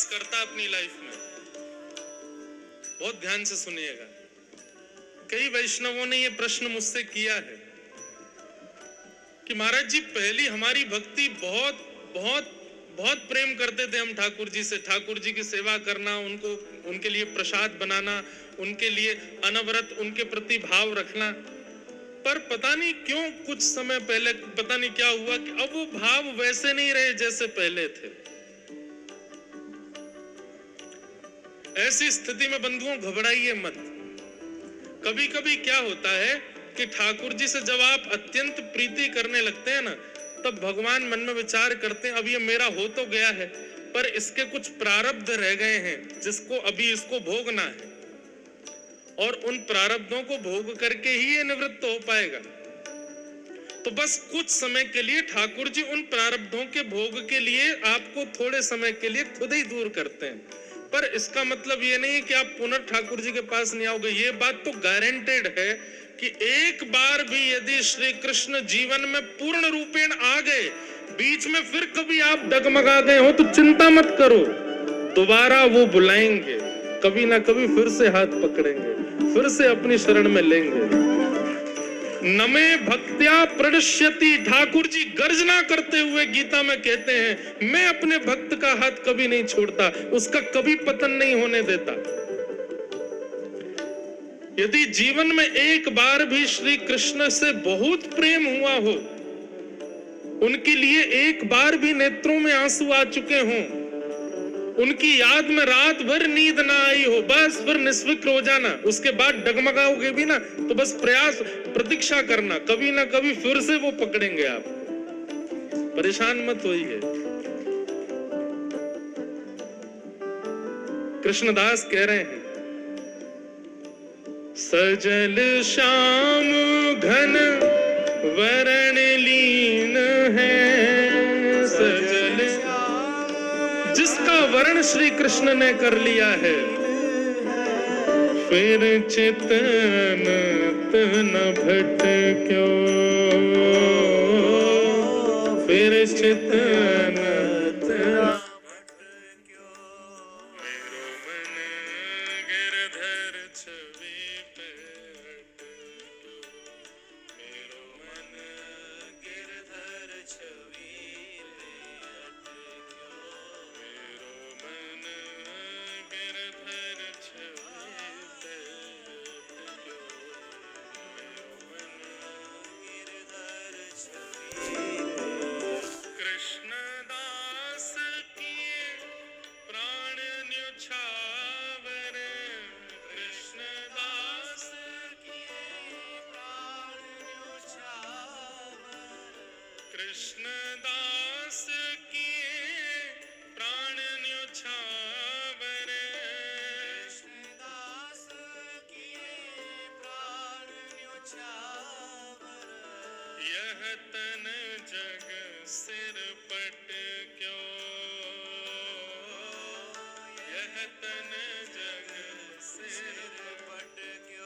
करता अपनी लाइफ में। बहुत ध्यान से सुनिएगा। कई वैष्णवों ने ये प्रश्न मुझसे किया है कि महाराज जी, पहली हमारी भक्ति बहुत बहुत बहुत प्रेम करते थे हम ठाकुर जी से, ठाकुर जी की सेवा करना, उनको उनके लिए प्रसाद बनाना, उनके लिए अनवरत उनके प्रति भाव रखना। पर पता नहीं क्यों कुछ समय पहले पता नहीं क्या हुआ कि अब वो भाव वैसे नहीं रहे जैसे पहले थे। ऐसी स्थिति में बंधुओं घबराइए मत। कभी कभी क्या होता है कि ठाकुर जी से जब आप अत्यंत प्रीति करने लगते हैं ना, तब भगवान मन में विचार करते हैं अब ये मेरा हो तो गया है, पर इसके कुछ प्रारब्ध रह गए हैं जिसको अभी इसको भोगना है, और उन प्रारब्धों को भोग करके ही ये निवृत्त हो पाएगा। तो बस कुछ समय के लिए ठाकुर जी उन प्रारब्धों के भोग के लिए आपको थोड़े समय के लिए खुद ही दूर करते हैं। पर इसका मतलब ये नहीं है कि आप पुनः ठाकुर जी के पास नहीं आओगे। ये बात तो गारंटेड है कि एक बार भी यदि श्री कृष्ण जीवन में पूर्ण रूपेण आ गए, बीच में फिर कभी आप डगमगा गए हो, तो चिंता मत करो, दोबारा वो बुलाएंगे, कभी ना कभी फिर से हाथ पकड़ेंगे, फिर से अपनी शरण में लेंगे। नमे भक्त्या प्रणश्यति, ठाकुर जी गर्जना करते हुए गीता में कहते हैं, मैं अपने भक्त का हाथ कभी नहीं छोड़ता, उसका कभी पतन नहीं होने देता। यदि जीवन में एक बार भी श्री कृष्ण से बहुत प्रेम हुआ हो, उनके लिए एक बार भी नेत्रों में आंसू आ चुके हों, उनकी याद में रात भर नींद ना आई हो, बस फिर निस्विक्र हो जाना। उसके बाद डगमगाओगे भी ना तो बस प्रतीक्षा करना, कभी ना कभी फिर से वो पकड़ेंगे आप। परेशान मत होइए। कृष्णदास कह रहे हैं, सजल श्याम घन वरण लीन है, सजल जिसका वर्ण श्री कृष्ण ने कर लिया है, फिर चितन न भटक्यो, फिर चितन न भटक्यो, मेरो मन गिरधर छवि पे अटक्यो, मेरो मन गिरधर छवि पे अटक्यो, मेरो मन गिरधर छवि पे अटक्यो, मेरो मन गिरधर छवि पे। कृष्णदास किए प्राण न्योछावर, कृष्णदास किए प्राण न्योछावर, कृष्णदास किए प्राण न्योछावर, कृष्णदास किए प्राण न्योछावर, यह तन जग सिर पट क्यों, यह तन जग सिर पट क्यों,